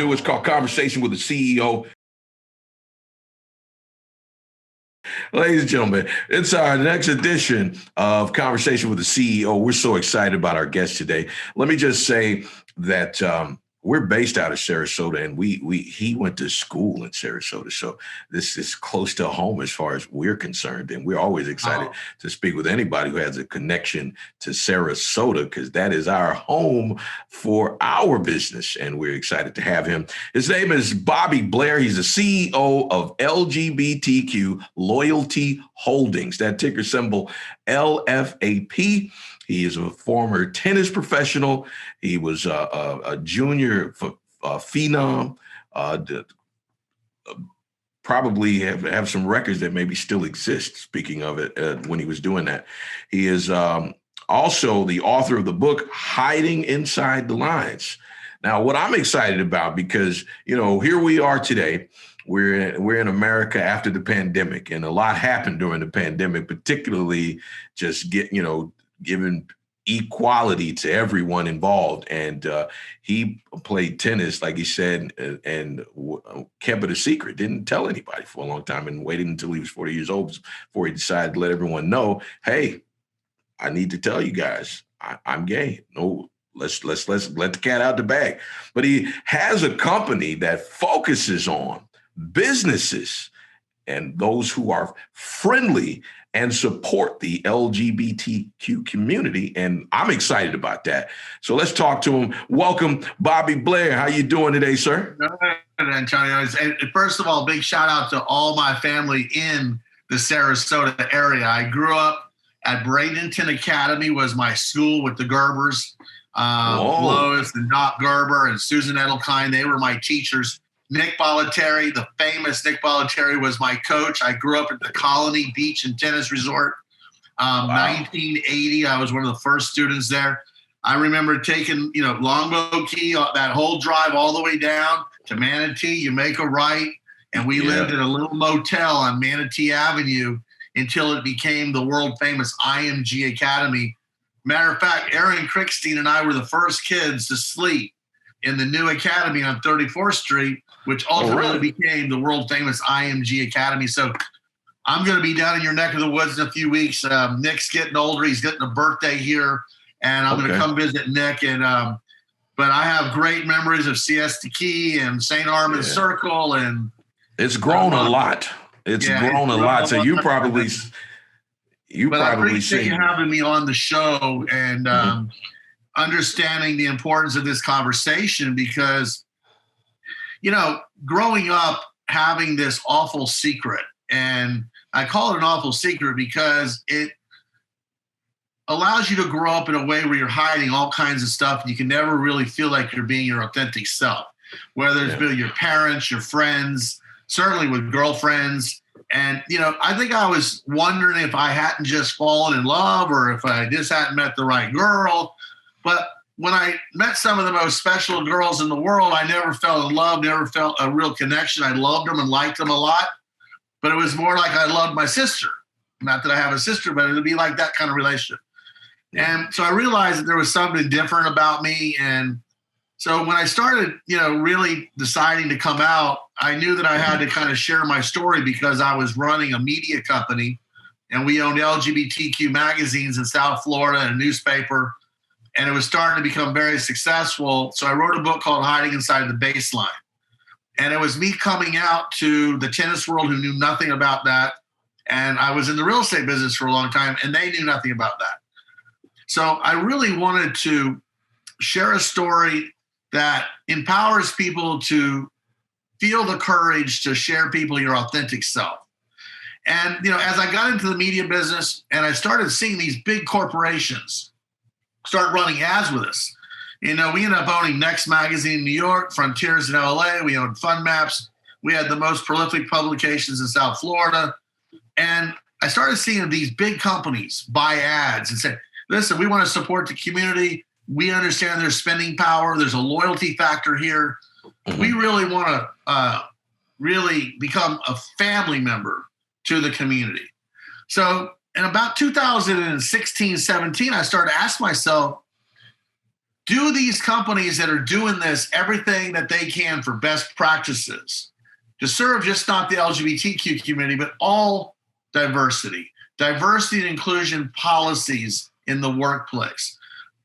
do. It's called Conversation with the CEO. Ladies and gentlemen, it's our next edition of Conversation with the CEO. We're so excited about our guest today. Let me just say that we're based out of Sarasota, and he went to school in Sarasota. So this is close to home as far as we're concerned. And we're always excited to speak with anybody who has a connection to Sarasota, because that is our home for our business. And we're excited to have him. His name is Bobby Blair. He's the CEO of LGBTQ Loyalty Holdings, that ticker symbol LFAP. He is a former tennis professional. He was a junior phenom. Probably have some records that maybe still exist, speaking of it, when he was doing that. He is also the author of the book, Hiding Inside the Lines. Now, what I'm excited about, because, here we are today. We're in America after the pandemic, and a lot happened during the pandemic, particularly just giving equality to everyone involved. And he played tennis, like he said, and kept it a secret, didn't tell anybody for a long time, and waited until he was 40 years old before he decided to let everyone know, hey, I need to tell you guys, I'm gay. No, let's let the cat out the bag. But he has a company that focuses on businesses and those who are friendly and support the LGBTQ community. And I'm excited about that. So let's talk to him. Welcome, Bobby Blair. How you doing today, sir? Good, Antonio. First of all, big shout out to all my family in the Sarasota area. I grew up at Bradenton Academy, was my school with the Gerbers. Lois and Doc Gerber and Susan Edelkind, they were my teachers. Nick Bollettieri, the famous Nick Bollettieri, was my coach. I grew up at the Colony Beach and Tennis Resort. 1980, I was one of the first students there. I remember taking, Longbow Key, that whole drive all the way down to Manatee. You make a right, and we lived in a little motel on Manatee Avenue until it became the world famous IMG Academy. Matter of fact, Aaron Crickstein and I were the first kids to sleep in the new academy on 34th Street, which ultimately became the world famous IMG Academy. So I'm going to be down in your neck of the woods in a few weeks. Nick's getting older. He's getting a birthday here, and I'm going to come visit Nick. And but I have great memories of Siesta Key and St. Armand's Circle. And it's grown a lot. It's grown a lot. So you probably I appreciate you having me on the show and understanding the importance of this conversation, because growing up having this awful secret, and I call it an awful secret because it allows you to grow up in a way where you're hiding all kinds of stuff. And you can never really feel like you're being your authentic self, whether it's with your parents, your friends, certainly with girlfriends. And, I think I was wondering if I hadn't just fallen in love or if I just hadn't met the right girl. But when I met some of the most special girls in the world, I never fell in love, never felt a real connection. I loved them and liked them a lot, but it was more like I loved my sister. Not that I have a sister, but it would be like that kind of relationship. And so I realized that there was something different about me. And so when I started, really deciding to come out, I knew that I had to kind of share my story, because I was running a media company and we owned LGBTQ magazines in South Florida and a newspaper. And it was starting to become very successful. So I wrote a book called Hiding Inside the Baseline. And it was me coming out to the tennis world who knew nothing about that. And I was in the real estate business for a long time, and they knew nothing about that. So I really wanted to share a story that empowers people to feel the courage to share people your authentic self. And, as I got into the media business and I started seeing these big corporations start running ads with us, we ended up owning Next Magazine in New York, Frontiers in LA. We owned Fun Maps. We had the most prolific publications in South Florida. And I started seeing these big companies buy ads and say, listen, we want to support the community. We understand there's spending power. There's a loyalty factor here. We really want to really become a family member to the community. So in about 2016, 17, I started to ask myself, do these companies that are doing this everything that they can for best practices to serve just not the LGBTQ community, but all diversity and inclusion policies in the workplace,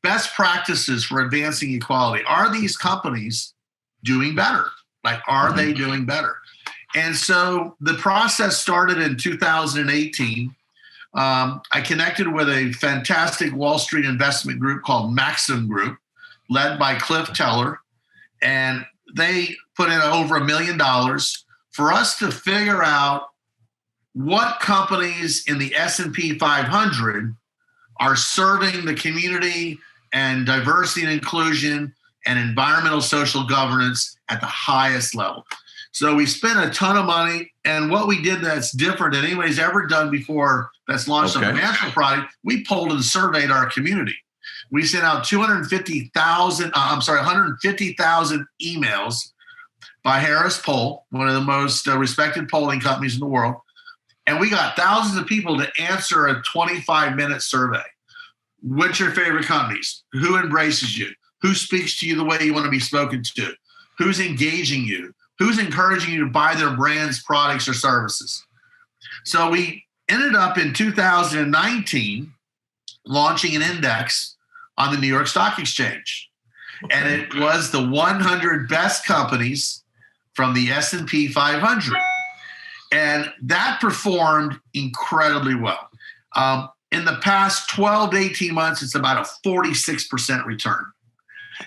best practices for advancing equality? Are these companies doing better? Like, are they doing better? And so the process started in 2018. I connected with a fantastic Wall Street investment group called Maxim Group, led by Cliff Teller, and they put in over $1 million for us to figure out what companies in the S&P 500 are serving the community and diversity and inclusion and environmental social governance at the highest level. So we spent a ton of money, and what we did that's different than anybody's ever done before that's launched a financial product, we polled and surveyed our community. We sent out 150,000 emails by Harris Poll, one of the most respected polling companies in the world. And we got thousands of people to answer a 25-minute survey. What's your favorite companies? Who embraces you? Who speaks to you the way you want to be spoken to? Who's engaging you? Who's encouraging you to buy their brands, products, or services? So we ended up in 2019 launching an index on the New York Stock Exchange. Okay. And it was the 100 best companies from the S&P 500. And that performed incredibly well. In the past 12 to 18 months, it's about a 46% return.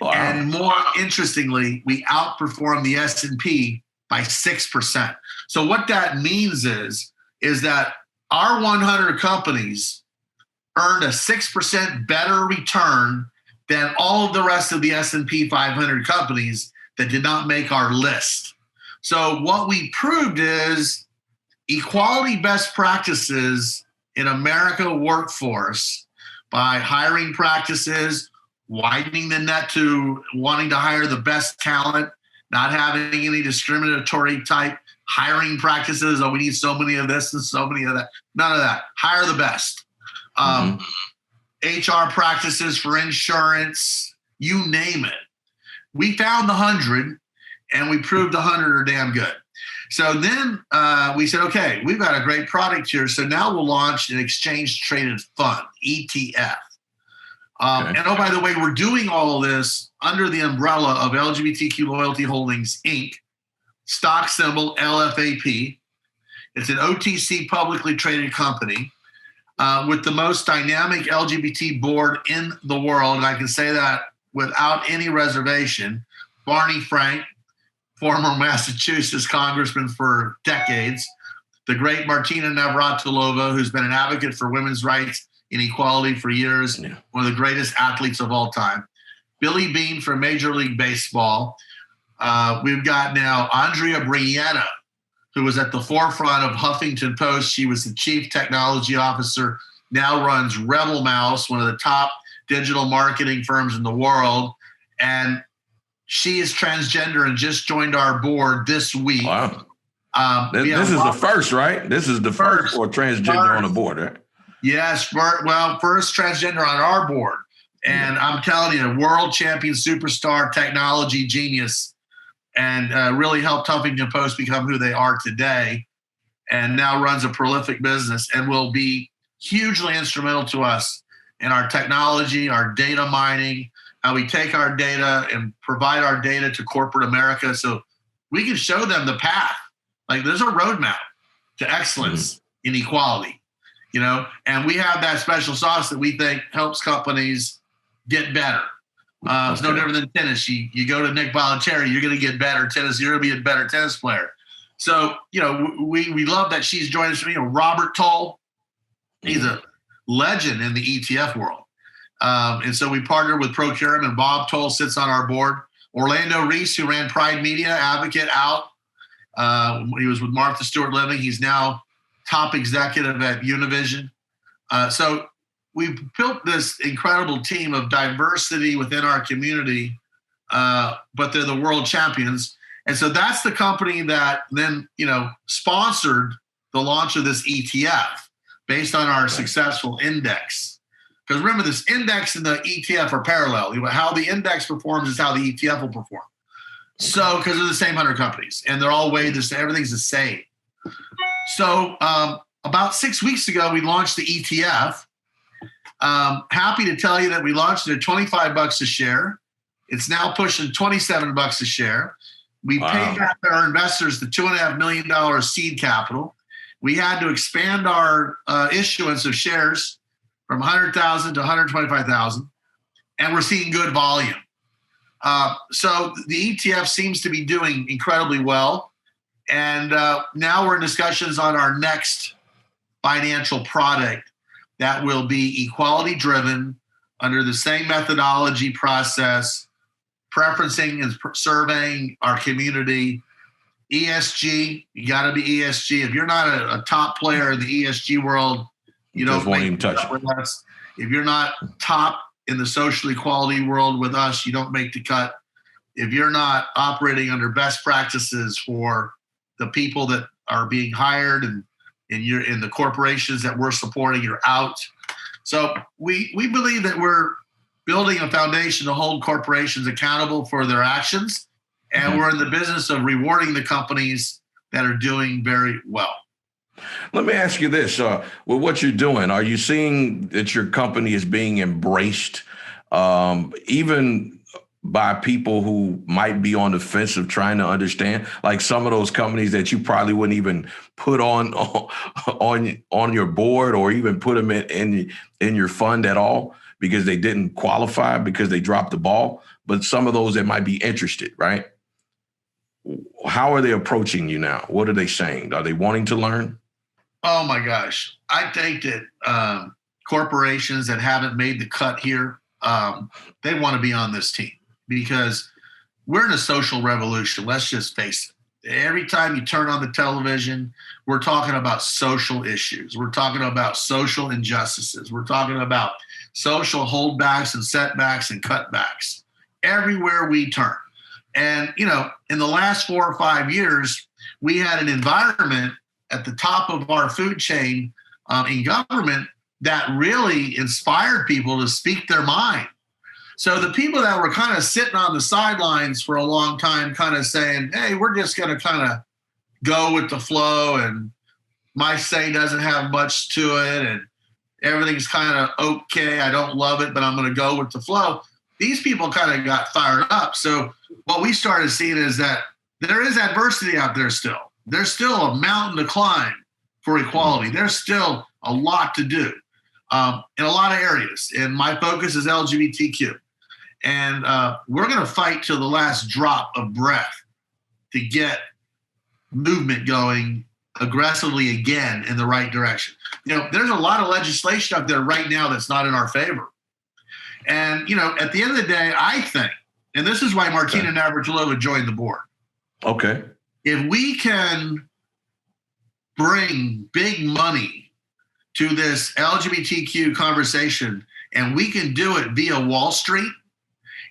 Wow. And more interestingly, we outperformed the S&P by 6%. So what that means is that our 100 companies earned a 6% better return than all of the rest of the S&P 500 companies that did not make our list. So what we proved is equality best practices in America workforce by hiring practices, widening the net to wanting to hire the best talent, not having any discriminatory type hiring practices. Oh, we need so many of this and so many of that. None of that. Hire the best. HR practices for insurance, you name it. We found the 100 and we proved the 100 are damn good. So then we said, okay, we've got a great product here. So now we'll launch an exchange traded fund, ETF. And oh, by the way, we're doing all of this under the umbrella of LGBTQ Loyalty Holdings, Inc., stock symbol LFAP. It's an OTC publicly traded company with the most dynamic LGBT board in the world. And I can say that without any reservation. Barney Frank, former Massachusetts congressman for decades, the great Martina Navratilova, who's been an advocate for women's rights and equality for years, one of the greatest athletes of all time, Billy Beane from Major League Baseball. We've got now Andrea Brianna, who was at the forefront of Huffington Post. She was the chief technology officer, now runs Rebel Mouse, one of the top digital marketing firms in the world. And she is transgender and just joined our board this week. Wow. This is the first, right? This is the first for transgender on the board, right? Yes. First transgender on our board. And I'm telling you, world champion, superstar, technology genius, and really helped Huffington Post become who they are today, and now runs a prolific business and will be hugely instrumental to us in our technology, our data mining, how we take our data and provide our data to corporate America so we can show them the path. Like, there's a roadmap to excellence in equality, and we have that special sauce that we think helps companies get better. It's no different than tennis. You go to Nick Bollettieri, you're going to get better tennis. You're going to be a better tennis player. So, we love that she's joined us. Robert Toll, he's a legend in the ETF world. And so we partnered with Procurement, and Bob Toll sits on our board. Orlando Reese, who ran Pride Media, advocate out. He was with Martha Stewart Living. He's now top executive at Univision. So we've built this incredible team of diversity within our community, but they're the world champions. And so that's the company that then, sponsored the launch of this ETF based on our successful index. Because remember, this index and the ETF are parallel. How the index performs is how the ETF will perform. So, because they're the same 100 companies and they're all weighed the same, everything's the same. So, about 6 weeks ago, we launched the ETF. Happy to tell you that we launched it at $25 a share. It's now pushing $27 a share. We paid back our investors the $2.5 million seed capital. We had to expand our issuance of shares from 100,000 to 125,000, and we're seeing good volume. So the ETF seems to be doing incredibly well. And now we're in discussions on our next financial product that will be equality driven under the same methodology process, preferencing and surveying our community. ESG, you got to be ESG. If you're not a top player in the ESG world, you don't won't even touch it with us. If you're not top in the social equality world with us, you don't make the cut. If you're not operating under best practices for the people that are being hired and you're in the corporations that we're supporting, you're out. So we believe that we're building a foundation to hold corporations accountable for their actions. And we're in the business of rewarding the companies that are doing very well. Let me ask you this. With what you're doing, are you seeing that your company is being embraced even by people who might be on the fence of trying to understand, like some of those companies that you probably wouldn't even put on your board or even put them in your fund at all because they didn't qualify because they dropped the ball, but some of those that might be interested, right? How are they approaching you now? What are they saying? Are they wanting to learn? Oh my gosh. I think that corporations that haven't made the cut here, they want to be on this team because we're in a social revolution. Let's just face it. Every time you turn on the television, we're talking about social issues. We're talking about social injustices. We're talking about social holdbacks and setbacks and cutbacks everywhere we turn. And, in the last 4 or 5 years, we had an environment at the top of our food chain in government that really inspired people to speak their mind. So the people that were kind of sitting on the sidelines for a long time, kind of saying, hey, we're just going to kind of go with the flow and my say doesn't have much to it and everything's kind of okay. I don't love it, but I'm going to go with the flow. These people kind of got fired up. So what we started seeing is that there is adversity out there still. There's still a mountain to climb for equality. There's still a lot to do in a lot of areas. And my focus is LGBTQ. And we're going to fight till the last drop of breath to get movement going aggressively again in the right direction. There's a lot of legislation out there right now that's not in our favor. And, at the end of the day, I think, and this is why Martina Navratilova joined the board. Okay. If we can bring big money to this LGBTQ conversation and we can do it via Wall Street,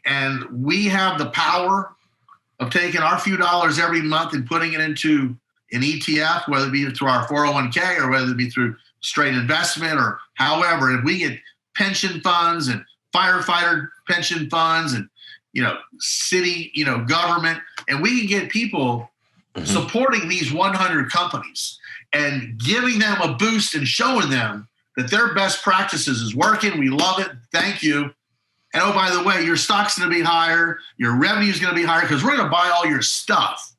and we have the power of taking our few dollars every month and putting it into an ETF, whether it be through our 401k or whether it be through straight investment or however, if we get pension funds and firefighter pension funds and, city, government, and we can get people supporting these 100 companies and giving them a boost and showing them that their best practices is working. We love it. Thank you. And oh, by the way, your stock's going to be higher. Your revenue is going to be higher because we're going to buy all your stuff.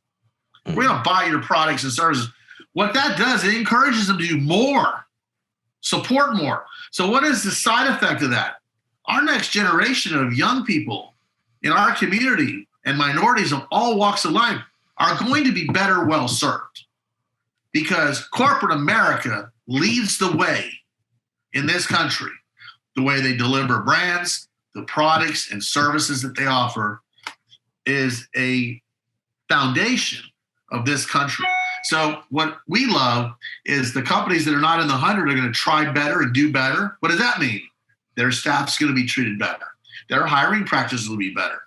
We're going to buy your products and services. What that does, it encourages them to do more, support more. So what is the side effect of that? Our next generation of young people in our community and minorities of all walks of life are going to be better well served because corporate America leads the way in this country, the way they deliver brands, the products and services that they offer is a foundation of this country. So what we love is the companies that are not in the 100 are going to try better and do better. What does that mean? Their staff's going to be treated better. Their hiring practices will be better.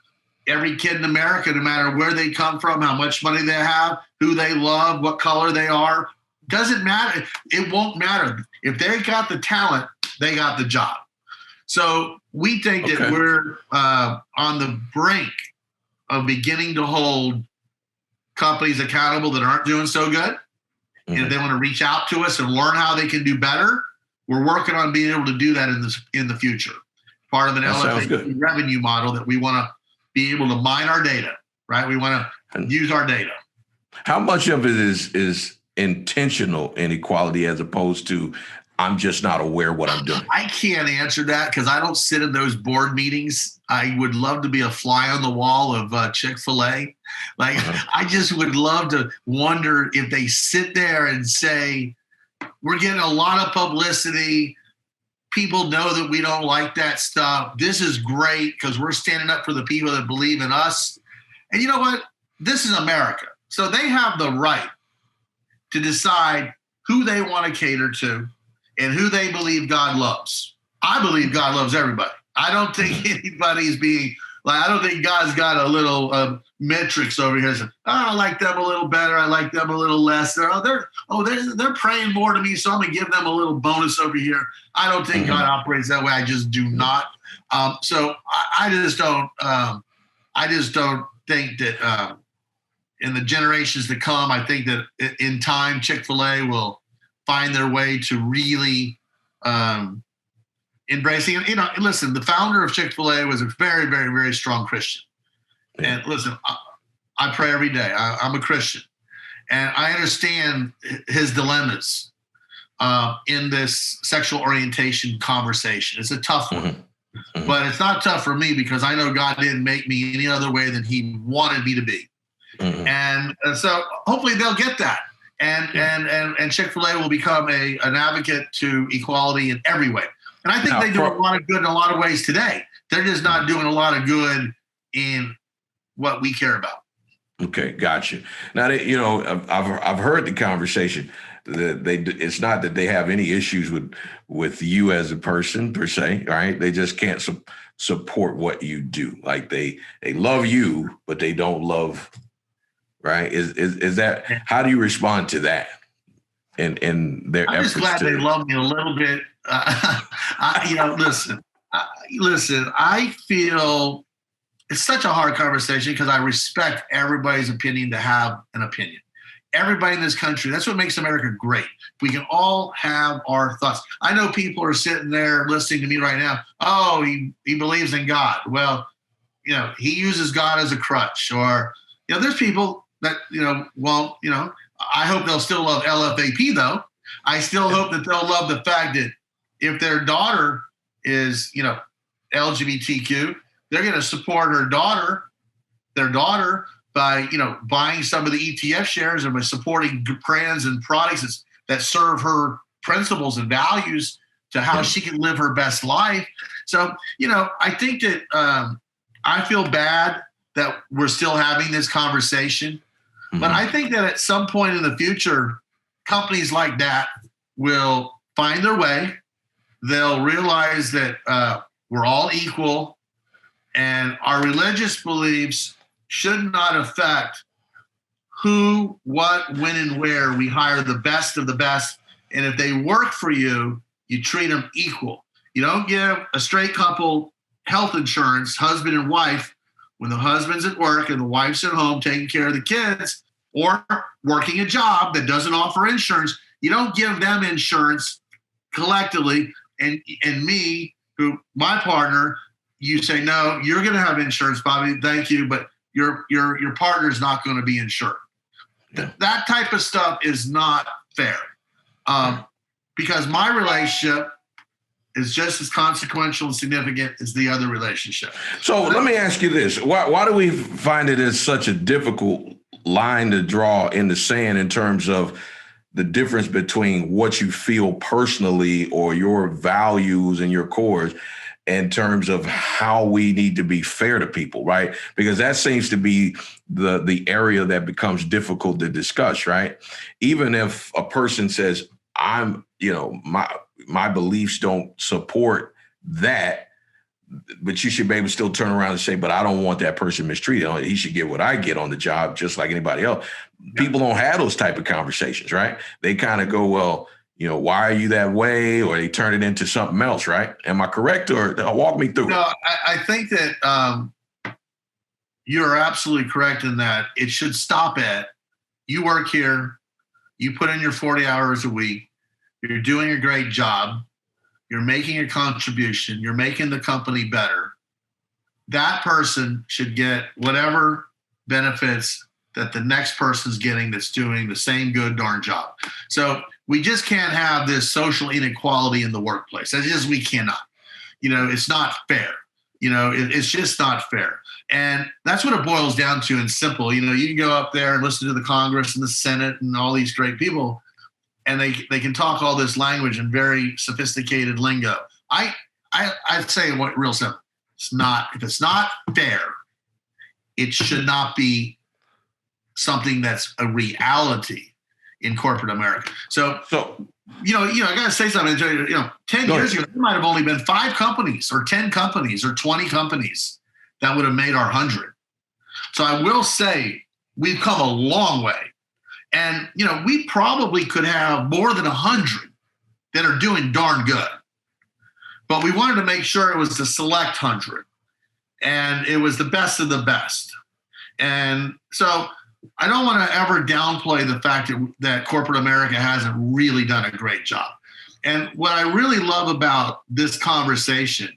Every kid in America, no matter where they come from, how much money they have, who they love, what color they are, doesn't matter. It won't matter. If they got the talent, they got the job. So we think that we're on the brink of beginning to hold companies accountable that aren't doing so good. And if they want to reach out to us and learn how they can do better, we're working on being able to do that in the future. Part of an LFAP revenue model that we want to be able to mine our data, right? We want to use our data. How much of it is intentional inequality as opposed to I'm just not aware what I'm doing? I can't answer that because I don't sit in those board meetings. I would love to be a fly on the wall of Chick-fil-A. Like, I just would love to wonder if they sit there and say, we're getting a lot of publicity. People know that we don't like that stuff. This is great because we're standing up for the people that believe in us. And you know what? This is America. So they have the right to decide who they want to cater to and who they believe God loves. I believe God loves everybody. I don't think anybody's being like, I don't think God's got a little metrics over here. Saying, I like them a little better. I like them a little less. They're praying more to me, so I'm gonna give them a little bonus over here. I don't think God operates that way. I just do not. So I just don't. I just don't think that in the generations to come, I think that in time, Chick-fil-A will find their way to really embracing it. You know, listen, the founder of Chick-fil-A was a very, very, very strong Christian. And listen, I pray every day. I'm a Christian. And I understand his dilemmas in this sexual orientation conversation. It's a tough one. But it's not tough for me because I know God didn't make me any other way than he wanted me to be. And so hopefully they'll get that. And Chick-fil-A will become an advocate to equality in every way. And I think they do a lot of good in a lot of ways today. They're just not doing a lot of good in what we care about. Okay, gotcha. Now, I've heard the conversation that it's not that they have any issues with you as a person per se, right? They just can't support what you do. Like they love you, but they don't love, right? Is that, how do you respond to that? And their I'm just glad they love me a little bit. Listen, I feel it's such a hard conversation because I respect everybody's opinion to have an opinion. Everybody in this country, that's what makes America great. We can all have our thoughts. I know people are sitting there listening to me right now. Oh, he believes in God. Well, he uses God as a crutch. Or, there's people that, I hope they'll still love LFAP though. I still hope that they'll love the fact that if their daughter is, LGBTQ, they're going to support their daughter by, buying some of the ETF shares and by supporting brands and products that serve her principles and values to how she can live her best life. So, I think that I feel bad that we're still having this conversation, but I think that at some point in the future, companies like that will find their way. They'll realize that we're all equal and our religious beliefs should not affect who, what, when, and where we hire the best of the best. And if they work for you, you treat them equal. You don't give a straight couple health insurance, husband and wife, when the husband's at work and the wife's at home taking care of the kids or working a job that doesn't offer insurance. You don't give them insurance collectively. And me, my partner, you say, no, you're going to have insurance, Bobby. Thank you. But your partner's not going to be insured. That type of stuff is not fair because my relationship is just as consequential and significant as the other relationship. So let me ask you this. Why do we find it as such a difficult line to draw in the sand in terms of the difference between what you feel personally or your values and your cores in terms of how we need to be fair to people, right? Because that seems to be the area that becomes difficult to discuss, right? Even if a person says, my beliefs don't support that, but you should be able to still turn around and say, but I don't want that person mistreated. He should get what I get on the job, just like anybody else. Yeah. People don't have those type of conversations, right? They kind of go, well, why are you that way? Or they turn it into something else, right? Am I correct? Or walk me through No, it. I think that you're absolutely correct in that it should stop at you work here, you put in your 40 hours a week, you're doing a great job, you're making a contribution, you're making the company better. That person should get whatever benefits that the next person's getting that's doing the same good darn job. So we just can't have this social inequality in the workplace. As is, we cannot. It's not fair. It's just not fair. And that's what it boils down to in simple. You can go up there and listen to the Congress and the Senate and all these great people, and they can talk all this language in very sophisticated lingo. I'd say what real simple. If it's not fair, it should not be something that's a reality in corporate America. So I got to say something. 10 years ago, there might have only been 5 companies or 10 companies or 20 companies that would have made our 100. So I will say we've come a long way. And, we probably could have more than 100 that are doing darn good. But we wanted to make sure it was the select 100. And it was the best of the best. And so I don't want to ever downplay the fact that corporate America hasn't really done a great job. And what I really love about this conversation,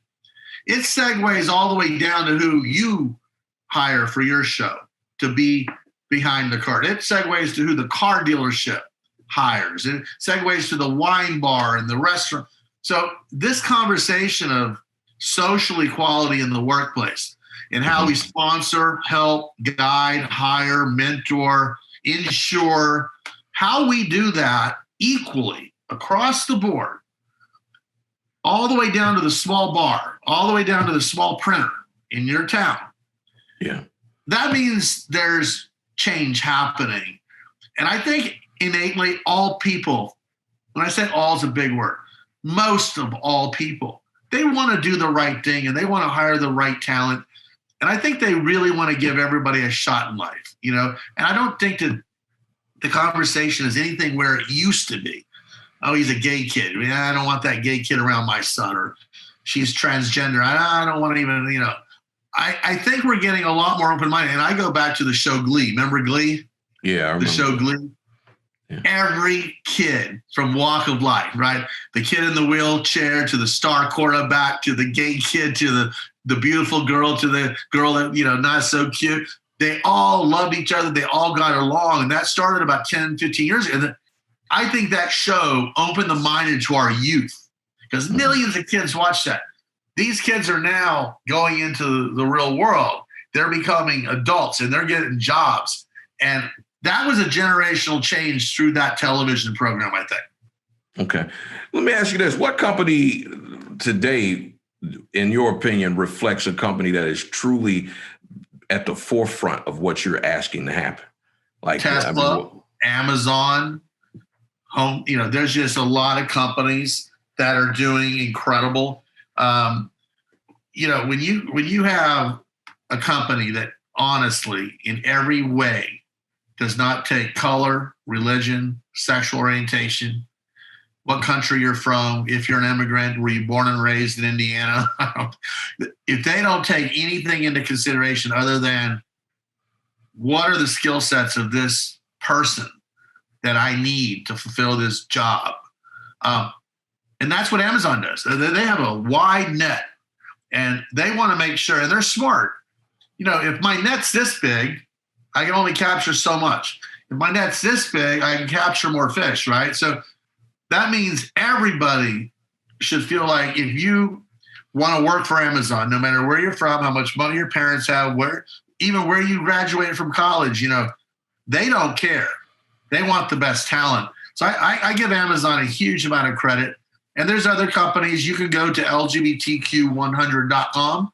it segues all the way down to who you hire for your show to be behind the curtain. It segues to who the car dealership hires. It segues to the wine bar and the restaurant. So this conversation of social equality in the workplace and how we sponsor, help, guide, hire, mentor, insure, how we do that equally across the board, all the way down to the small bar, all the way down to the small printer in your town. Yeah. That means there's change happening. And I think innately all people, when I say all is a big word, most of all people, they want to do the right thing and they want to hire the right talent. And I think they really want to give everybody a shot in life, and I don't think that the conversation is anything where it used to be. Oh, he's a gay kid. I don't want that gay kid around my son, or she's transgender. I don't want to even, I think we're getting a lot more open-minded. And I go back to the show Glee. Remember Glee? Yeah, I remember. The show Glee. Yeah. Every kid from walk of life, right? The kid in the wheelchair to the star quarterback to the gay kid to the beautiful girl to the girl that, not so cute. They all loved each other. They all got along. And that started about 10, 15 years ago. And I think that show opened the mind to our youth because millions of kids watch that. These kids are now going into the real world. They're becoming adults and they're getting jobs. And that was a generational change through that television program, I think. Okay. Let me ask you this. What company today, in your opinion, reflects a company that is truly at the forefront of what you're asking to happen? Like Tesla, Amazon, home, there's just a lot of companies that are doing incredible. When you have a company that honestly, in every way, does not take color, religion, sexual orientation, what country you're from, if you're an immigrant, were you born and raised in Indiana? If they don't take anything into consideration other than what are the skill sets of this person that I need to fulfill this job? And that's what Amazon does. They have a wide net and they want to make sure, and they're smart. If my net's this big, I can only capture so much. If my net's this big, I can capture more fish, right? So that means everybody should feel like if you want to work for Amazon, no matter where you're from, how much money your parents have, even where you graduated from college, they don't care. They want the best talent. So I give Amazon a huge amount of credit. And there's other companies. You can go to LGBTQ100.com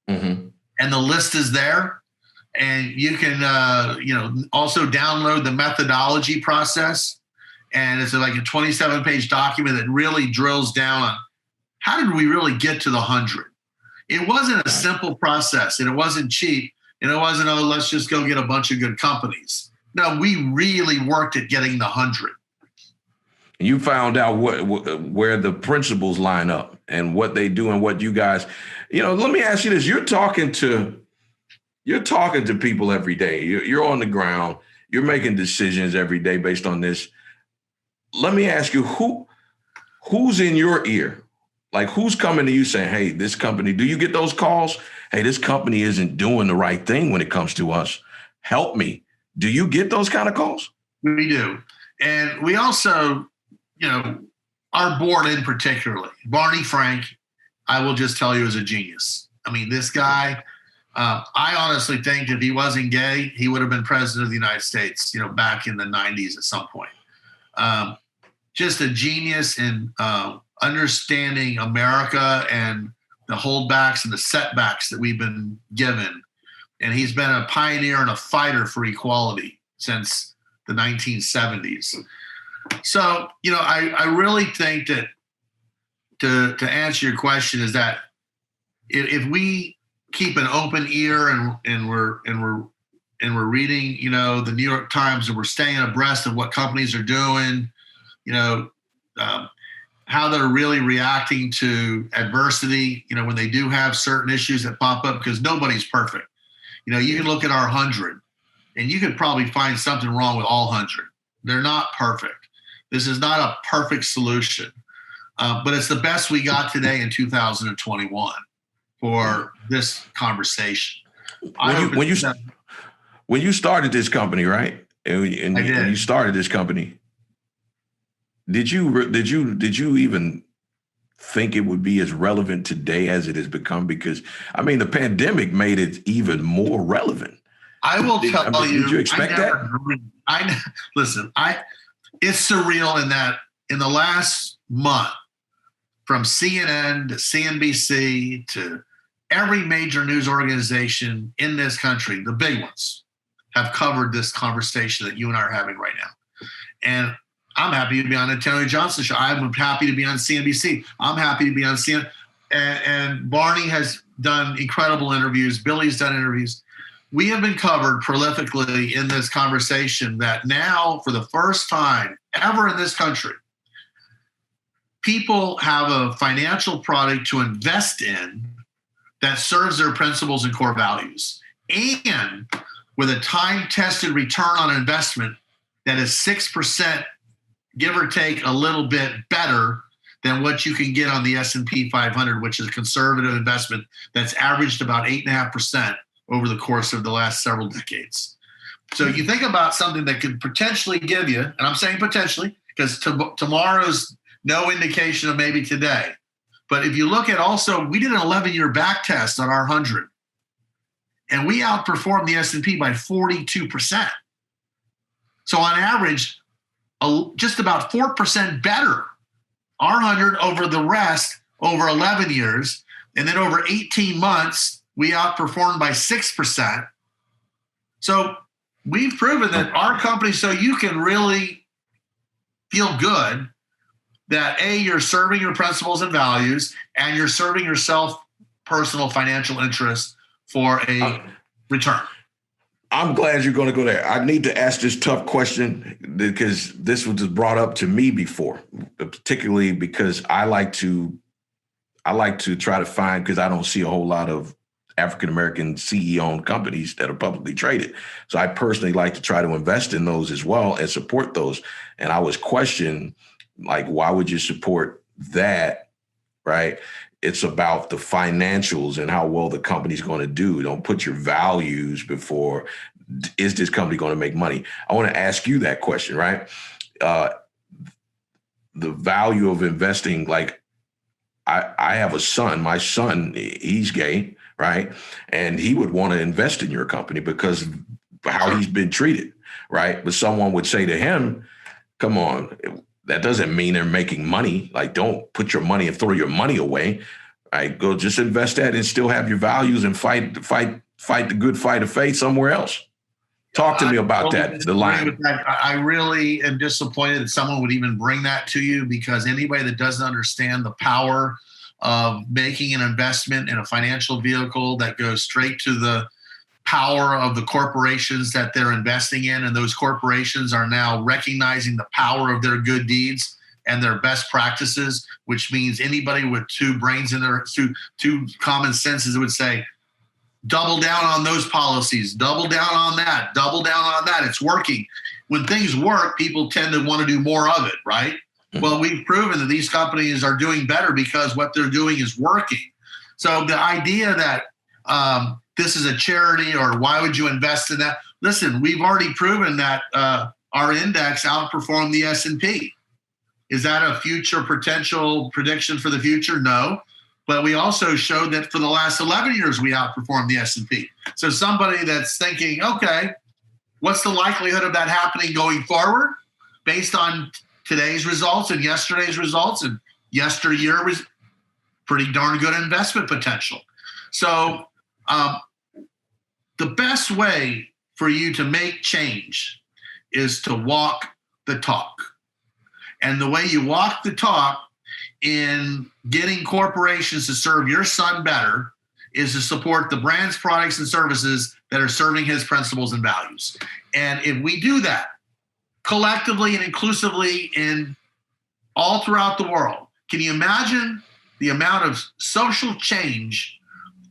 and the list is there. And you can, also download the methodology process. And it's like a 27-page document that really drills down on how did we really get to the 100? It wasn't a simple process, and it wasn't cheap, and it wasn't, let's just go get a bunch of good companies. No, we really worked at getting the 100. You found out where the principles line up and what they do and what you guys, let me ask you this. You're talking to people every day. You're on the ground. You're making decisions every day based on this. Let me ask you, who's in your ear? Like, who's coming to you saying, hey, this company, do you get those calls? Hey, this company isn't doing the right thing when it comes to us. Help me. Do you get those kind of calls? We do. And we also, our board in particularly, Barney Frank, I will just tell you, is a genius. I mean, this guy, I honestly think if he wasn't gay, he would have been president of the United States, back in the 90s at some point. Just a genius in understanding America and the holdbacks and the setbacks that we've been given. And he's been a pioneer and a fighter for equality since the 1970s. So, I really think that to answer your question is that if we keep an open ear and we're reading, the New York Times, and we're staying abreast of what companies are doing, how they're really reacting to adversity, when they do have certain issues that pop up, because nobody's perfect. You can look at our 100 and you could probably find something wrong with all 100. They're not perfect. This is not a perfect solution, but it's the best we got today in 2021 for this conversation. When you started this company, right? And you started this company, did you even think it would be as relevant today as it has become? Because the pandemic made it even more relevant. I will tell you. Did you expect that? Listen. It's surreal in that in the last month, from CNN to CNBC to every major news organization in this country, the big ones, have covered this conversation that you and I are having right now. And I'm happy to be on the Terry Johnson show. I'm happy to be on CNBC. I'm happy to be on CNN. And Barney has done incredible interviews. Billy's done interviews. We have been covered prolifically in this conversation that now, for the first time ever in this country, people have a financial product to invest in that serves their principles and core values, and with a time-tested return on investment that is 6%, give or take a little bit better than what you can get on the S&P 500, which is a conservative investment that's averaged about 8.5% over the course of the last several decades. So you think about something that could potentially give you, and I'm saying potentially because tomorrow's no indication of maybe today. But if you look at also, we did an 11-year back test on our 100, and we outperformed the S&P by 42%. So on average, just about 4% better, our 100 over the rest over 11 years. And then over 18 months, we outperformed by 6%. So we've proven that our company, so you can really feel good that A, you're serving your principles and values, and you're serving yourself personal financial interests for a return. I'm glad you're going to go there. I need to ask this tough question because this was just brought up to me before, particularly because I like to try to find, because I don't see a whole lot of African-American CEO-owned companies that are publicly traded. So I personally like to try to invest in those as well and support those. And I was questioned, like, why would you support that, right? It's about the financials and how well the company's going to do. Don't put your values before, is this company going to make money? I want to ask you that question, right? The value of investing, like I have a son, my son, he's gay, right? And he would want to invest in your company because of how he's been treated, right? But someone would say to him, come on, that doesn't mean they're making money. Like, don't put your money and throw your money away. Right? Go just invest that and still have your values and fight the good fight of faith somewhere else. Talk to me about that, the line. I really am disappointed that someone would even bring that to you, because anybody that doesn't understand the power of making an investment in a financial vehicle that goes straight to the power of the corporations that they're investing in, and those corporations are now recognizing the power of their good deeds. and their best practices, which means anybody with two brains in their two common senses would say, double down on those policies, double down on that, double down on that. It's working. When things work, people tend to want to do more of it, right? Well, we've proven that these companies are doing better because what they're doing is working. So the idea that this is a charity or why would you invest in that? Listen, we've already proven that our index outperformed the S&P. Is that a future potential prediction for the future? No. But we also showed that for the last 11 years, we outperformed the S&P. So somebody that's thinking, okay, what's the likelihood of that happening going forward based on today's results and yesterday's results and yesteryear was pretty darn good investment potential. So the best way for you to make change is to walk the talk. And the way you walk the talk in getting corporations to serve your son better is to support the brands, products, and services that are serving his principles and values. And if we do that collectively and inclusively in all throughout the world, can you imagine the amount of social change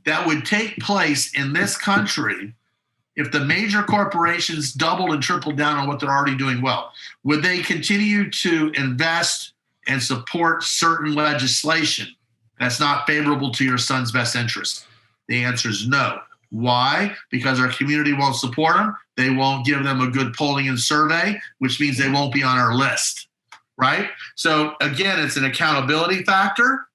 that would take place in this country if the major corporations doubled and tripled down on what they're already doing well? Would they continue to invest and support certain legislation that's not favorable to your son's best interest? The answer is no. Why? Because our community won't support them. They won't give them a good polling and survey, which means they won't be on our list, right? So again, it's an accountability factor.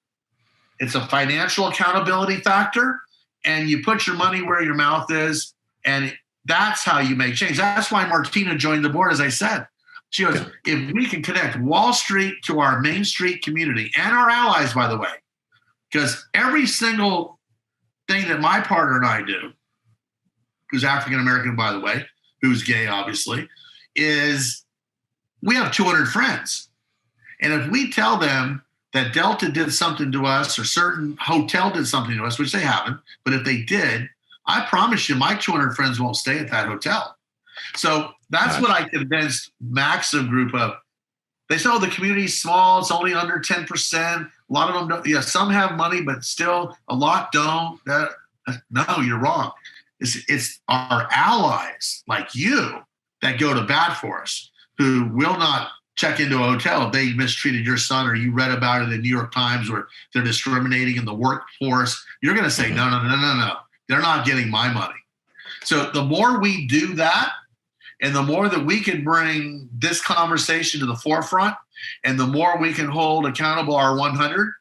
It's a financial accountability factor. And you put your money where your mouth is, and that's how you make change. That's why Martina joined the board, as I said. She goes, if we can connect Wall Street to our Main Street community and our allies, by the way, because every single thing that my partner and I do, who's African-American, by the way, who's gay, obviously, is we have 200 friends. And if we tell them that Delta did something to us or certain hotel did something to us, which they haven't, but if they did, I promise you my 200 friends won't stay at that hotel. So that's what I convinced Maxim Group of. They said, oh, the community's small. It's only under 10%. A lot of them don't. Yeah, some have money, but still a lot don't. No, you're wrong. It's our allies like you that go to bat for us, who will not check into a hotel if they mistreated your son or you read about it in the New York Times or they're discriminating in the workforce. You're going to say, no. They're not getting my money. So the more we do that, and the more that we can bring this conversation to the forefront, and the more we can hold accountable our 100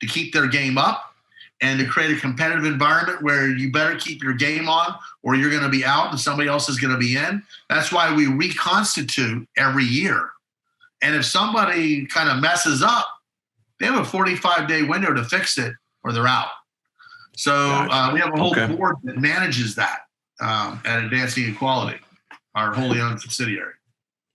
to keep their game up and to create a competitive environment where you better keep your game on or you're going to be out and somebody else is going to be in. That's why we reconstitute every year. And if somebody kind of messes up, they have a 45-day window to fix it or they're out. So we have a whole board that manages that at Advancing Equality, our wholly owned subsidiary.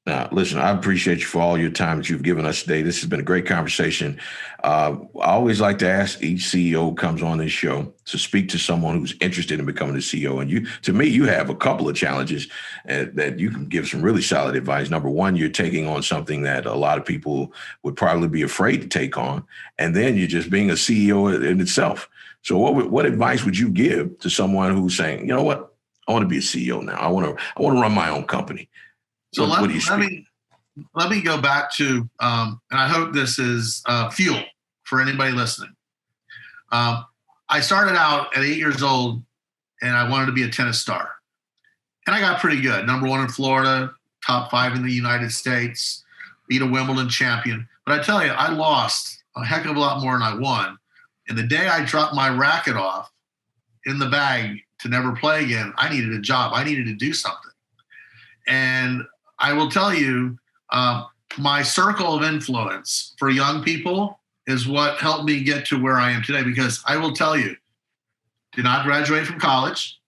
Now, listen, I appreciate you for all your time that you've given us today. This has been a great conversation. I always like to ask each CEO who comes on this show to speak to someone who's interested in becoming a CEO. And to me, you have a couple of challenges that you can give some really solid advice. Number one, you're taking on something that a lot of people would probably be afraid to take on. And then you're just being a CEO in itself. So what advice would you give to someone who's saying, you know what, I want to be a CEO now. I want to run my own company. So let me go back to, and I hope this is fuel for anybody listening. I started out at 8 years old, and I wanted to be a tennis star. And I got pretty good. Number one in Florida, top 5 in the United States, beat a Wimbledon champion. But I tell you, I lost a heck of a lot more than I won. And the day I dropped my racket off in the bag to never play again, I needed a job. I needed to do something. And I will tell you, my circle of influence for young people is what helped me get to where I am today. Because I will tell you, did not graduate from college.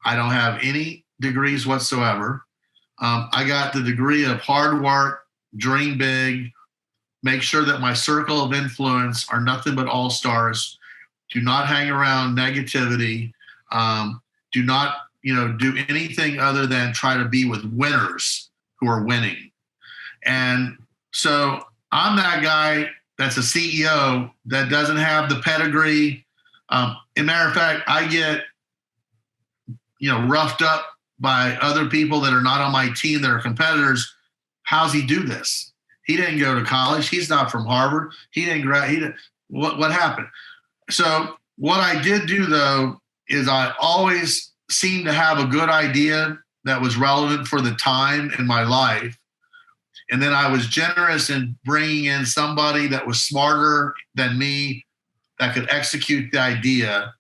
I don't have any degrees whatsoever. I got the degree of hard work, dream big, make sure that my circle of influence are nothing but all-stars. Do not hang around negativity. Do not, do anything other than try to be with winners who are winning. And so I'm that guy that's a CEO that doesn't have the pedigree. As a matter of fact, I get, roughed up by other people that are not on my team that are competitors. How's he do this? He didn't go to college. He's not from Harvard. He didn't what happened? So what I did do though is I always seemed to have a good idea that was relevant for the time in my life. And then I was generous in bringing in somebody that was smarter than me that could execute the idea.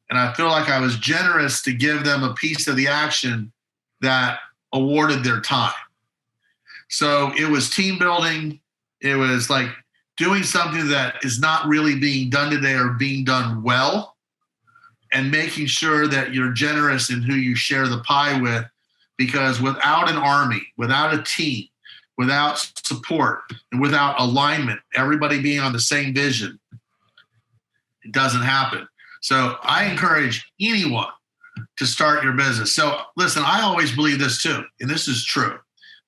And I feel like I was generous to give them a piece of the action that awarded their time. So it was team building. It was like doing something that is not really being done today or being done well, and making sure that you're generous in who you share the pie with, because without an army, without a team, without support, and without alignment, everybody being on the same vision, it doesn't happen. So I encourage anyone to start your business. So listen, I always believe this too, and this is true.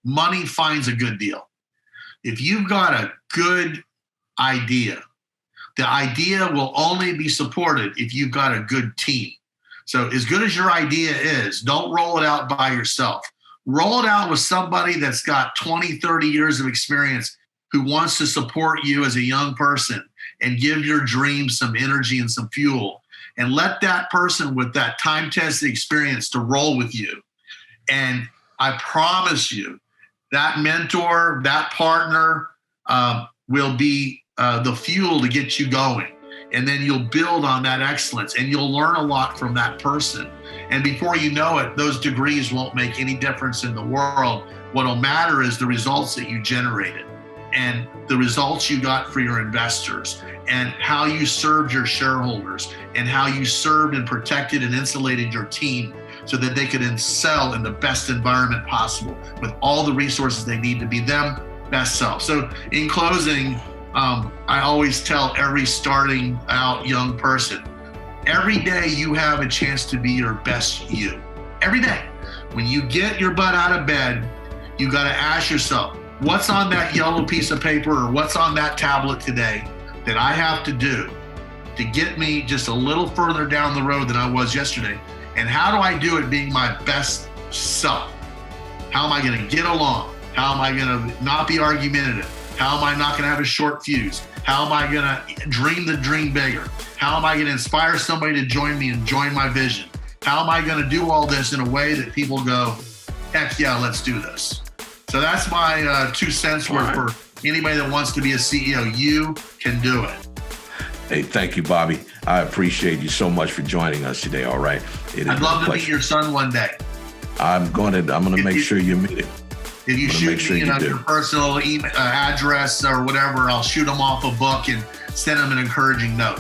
Money finds a good deal. If you've got a good idea, the idea will only be supported if you've got a good team. So as good as your idea is, don't roll it out by yourself. Roll it out with somebody that's got 20, 30 years of experience who wants to support you as a young person and give your dreams some energy and some fuel. And let that person with that time-tested experience to roll with you. And I promise you, that mentor, that partner will be the fuel to get you going. And then you'll build on that excellence and you'll learn a lot from that person. And before you know it, those degrees won't make any difference in the world. What'll matter is the results that you generated and the results you got for your investors and how you served your shareholders and how you served and protected and insulated your team so that they could excel in the best environment possible with all the resources they need to be them best self. So in closing, I always tell every starting out young person, every day you have a chance to be your best you. Every day. When you get your butt out of bed, you got to ask yourself, what's on that yellow piece of paper or what's on that tablet today that I have to do to get me just a little further down the road than I was yesterday? And how do I do it being my best self? How am I going to get along? How am I going to not be argumentative? How am I not going to have a short fuse? How am I going to dream the dream bigger? How am I going to inspire somebody to join me and join my vision? How am I going to do all this in a way that people go, heck yeah, let's do this? So that's my 2 cents worth for anybody that wants to be a CEO. You can do it. Hey, thank you, Bobby. I appreciate you so much for joining us today. All right. I'd love to meet your son one day. I'm going to make sure you meet him. If you shoot me your personal email address or whatever, I'll shoot him off a book and send him an encouraging note.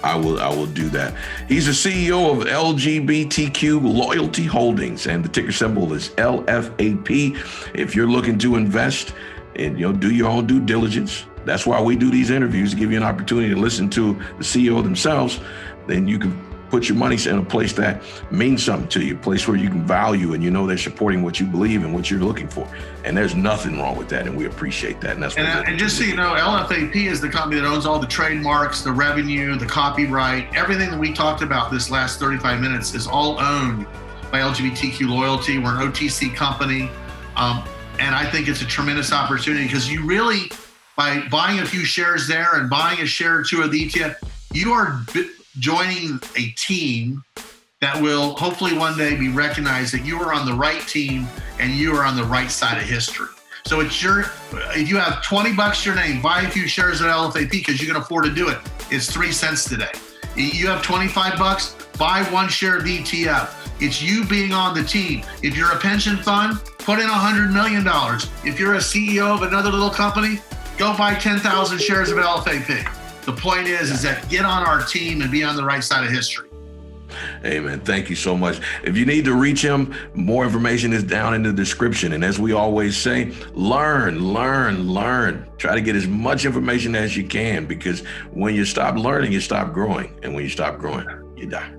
I will do that. He's the CEO of LGBTQ Loyalty Holdings, and the ticker symbol is LFAP. If you're looking to invest and do your own due diligence, that's why we do these interviews, to give you an opportunity to listen to the CEO themselves. Then you can put your money in a place that means something to you, a place where you can value and they're supporting what you believe and what you're looking for. And there's nothing wrong with that, and we appreciate that. And that's and just so you know, LFAP is the company that owns all the trademarks, the revenue, the copyright, everything that we talked about this last 35 minutes is all owned by LGBTQ Loyalty. We're an OTC company, and I think it's a tremendous opportunity because you really, by buying a few shares there and buying a share or two of the ETF, you are joining a team that will hopefully one day be recognized that you are on the right team and you are on the right side of history. So if you have $20 to your name, buy a few shares of LFAP because you can afford to do it. It's 3 cents today. You have $25, buy 1 share of the ETF. It's you being on the team. If you're a pension fund, put in $100 million. If you're a CEO of another little company, go buy 10,000 shares of LFAP. The point is that get on our team and be on the right side of history. Hey, man, thank you so much. If you need to reach him, more information is down in the description. And as we always say, learn. Try to get as much information as you can, because when you stop learning, you stop growing. And when you stop growing, you die.